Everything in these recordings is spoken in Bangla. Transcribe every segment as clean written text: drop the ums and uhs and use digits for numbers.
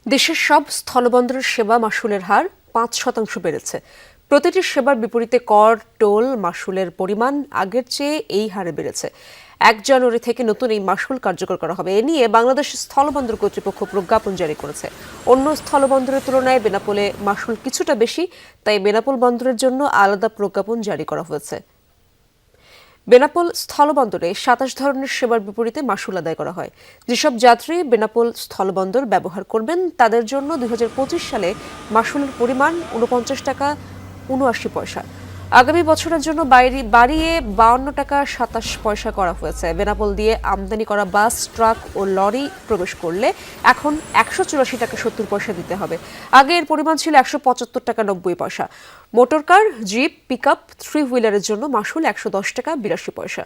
দেশের সব স্থলবন্দরের সেবা মাশুলের হার ৫% বেড়েছে। প্রতিটি সেবার বিপরীতে কর, টোল, মাশুলের পরিমাণ আগের চেয়ে এই হারে বেড়েছে। ১ জানুয়ারি থেকে নতুন এই মাশুল কার্যকর করা হবে। এ নিয়ে বাংলাদেশ স্থলবন্দর কর্তৃপক্ষ প্রজ্ঞাপন জারি করেছে। অন্য স্থলবন্দরের তুলনায় বেনাপোলে মাশুল কিছুটা বেশি, তাই বেনাপোল বন্দরের জন্য আলাদা প্রজ্ঞাপন জারি করা হয়েছে। বেনাপোল স্থলবন্দরে ২৭ ধরনের সেবার বিপরীতে মাশুল আদায় করা হয়। যেসব যাত্রী বেনাপোল স্থলবন্দর ব্যবহার করবেন তাদের জন্য ২০২৫ সালে মাশুলের পরিমাণ ৪৯ টাকা ৭৯ পয়সা। আগামী বছরের জন্য বাড়িয়ে ৫২ টাকা ২৭ পয়সা করা হয়েছে। বেনাপোল দিয়ে আমদানি করা বাস, ট্রাক ও লরি প্রবেশ করলে এখন ১৮৪ টাকা ৭০ পয়সা দিতে হবে। আগে এর পরিমাণ ছিল ১৭৫ টাকা ৯০ পয়সা। মোটরকার, জিপ, পিকআপ, ৩ হুইলারের জন্য মাশুল ১১০ টাকা ৮২ পয়সা।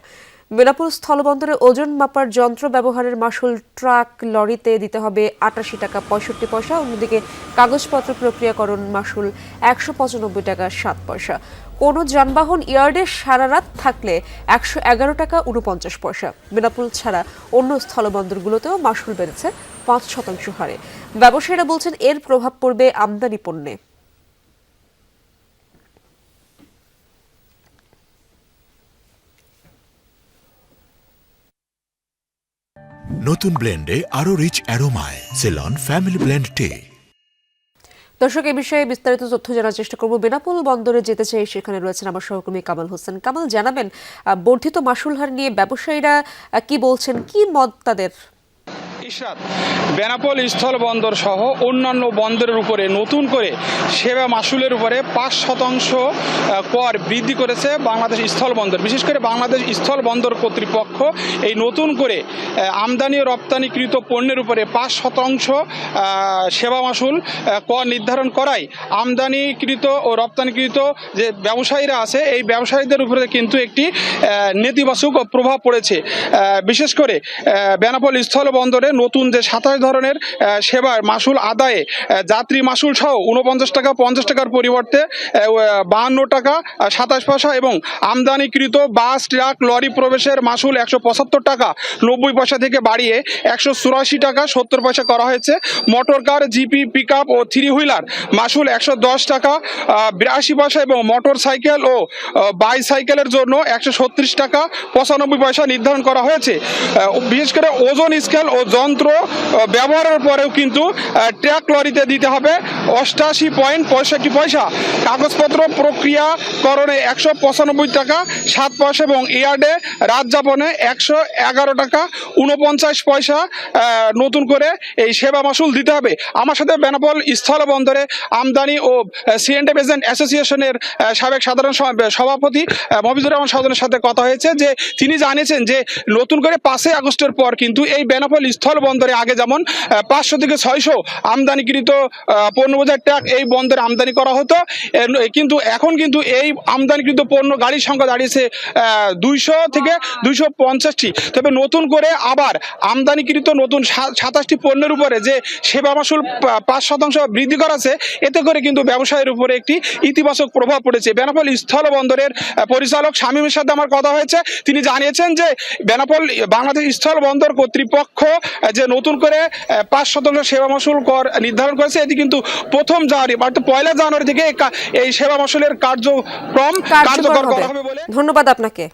বেনাপোল স্থলবন্দরে ওজন মাপার যন্ত্র ব্যবহারের মাশুল ট্রাক, লরিতে দিতে হবে ৮৮ টাকা ৬৫ পয়সা। অন্যদিকে কাগজপত্র প্রক্রিয়াকরণ মাশুল ১৯৫ টাকা ৭ পয়সা। কোনো যানবাহন ইয়ার্ডে সারা রাত থাকলে ১১১ টাকা ৪৯ পয়সা। বেনাপোল ছাড়া অন্য স্থলবন্দরগুলোতেও মাশুল বেড়েছে ৫% হারে। ব্যবসায়ীরা বলছেন এর প্রভাব পড়বে আমদানি পণ্যে। নতুন ব্লেন্ডে আরো রিচ অ্যারোমায় সেলন ফ্যামিলি ব্লেন্ড টে। দর্শক, এ বিষয়ে বিস্তারিত তথ্য জানার চেষ্টা করব। বেনাপোল বন্দরে যেতে চাই, সেখানে রয়েছেন আমার সহকর্মী কামাল হোসেন। কামাল, জানাবেন বর্ধিত মাশুল হার নিয়ে ব্যবসায়ীরা কি বলছেন, কি মত তাদের? ইশরাত, বেনাপোল স্থল বন্দর সহ অন্যান্য বন্দরের উপরে নতুন করে সেবা মাশুলের উপরে ৫% কর বৃদ্ধি করেছে বাংলাদেশ স্থল বন্দর। বিশেষ করে বাংলাদেশ স্থল বন্দর কর্তৃপক্ষ এই নতুন করে আমদানি ও রপ্তানিকৃত পণ্যের উপরে ৫% সেবা মাশুল কর নির্ধারণ করায় আমদানিকৃত ও রপ্তানিকৃত যে ব্যবসায়ীরা আছে এই ব্যবসায়ীদের উপরে কিন্তু একটি নেতিবাচক প্রভাব পড়েছে। বিশেষ করে বেনাপোল স্থল বন্দরে নতুন যে ২৭ ধরনের সেবার মাশুল আদায়ে যাত্রী মাশুল সহ ৪৯ টাকা ৫০ টাকার পরিবর্তে ৫২ টাকা ২৭ পয়সা এবং আমদানিকৃত বাস, ট্রাক, লরি প্রবেশের মাশুল ১৭৫ টাকা ৯০ পয়সা থেকে বাড়িয়ে ১৮৪ টাকা ৭০ পয়সা করা হয়েছে। মোটরকার, জিপি, পিকআপ ও 3 হুইলার মাশুল ১১০ টাকা ৮২ পয়সা এবং মোটর সাইকেল ও বাইসাইকেলের জন্য ১৩৬ টাকা ৯৫ পয়সা নির্ধারণ করা হয়েছে। বিশেষ করে ওজন স্কেল ও যন্ত্র ব্যবহারের পরেও কিন্তু ট্রাক, লরিতে দিতে হবে ৮৮.৬৫ পয়সা। কাগজপত্র প্রক্রিয়াকরণে ১৯৫ টাকা ৭ পয়সা এবং ইয়ার্ডে রাত যাপনে ১১১ টাকা ৪৯ পয়সা নতুন করে এই সেবা মাশুল দিতে হবে। আমার সাথে বেনাপোল স্থল বন্দরে আমদানি ও সিএনডি এজেন্ট অ্যাসোসিয়েশনের সাবেক সাধারণ সভাপতি মফিজুর রহমান সাধনের সাথে কথা হয়েছে, যে তিনি জানিয়েছেন যে নতুন করে ৫ আগস্টের পর কিন্তু এই বেনাপোল স্থল বন্দরে আগে যেমন ৫০০ থেকে ৬০০ আমদানিকৃত পণ্য বোঝাই ট্রাক এই বন্দরে আমদানি করা হতো, কিন্তু এখন কিন্তু এই আমদানিকৃত পণ্য গাড়ির সংখ্যা দাঁড়িয়েছে ২০০ থেকে ২৫০টি। তবে নতুন করে আবার আমদানিকৃত নতুন ২৭টি পণ্যের উপরে যে সেবা মাশুল ৫% বৃদ্ধি করাছে, এতে করে কিন্তু ব্যবসায়ের উপরে একটি ইতিবাচক প্রভাব পড়েছে। বেনাপোল স্থল বন্দরের পরিচালক শামীমের সাথে আমার কথা হয়েছে, তিনি জানিয়েছেন যে বেনাপোল বাংলাদেশ স্থল বন্দর কর্তৃপক্ষ যে নতুন করে ৫% সেবা মাশুল কর নির্ধারণ করেছে, এটি কিন্তু ১ জানুয়ারি অর্থাৎ ১ জানুয়ারি থেকে এই সেবা মাশুলের কার্যক্রম কার্যকর করা হবে বলে। ধন্যবাদ আপনাকে।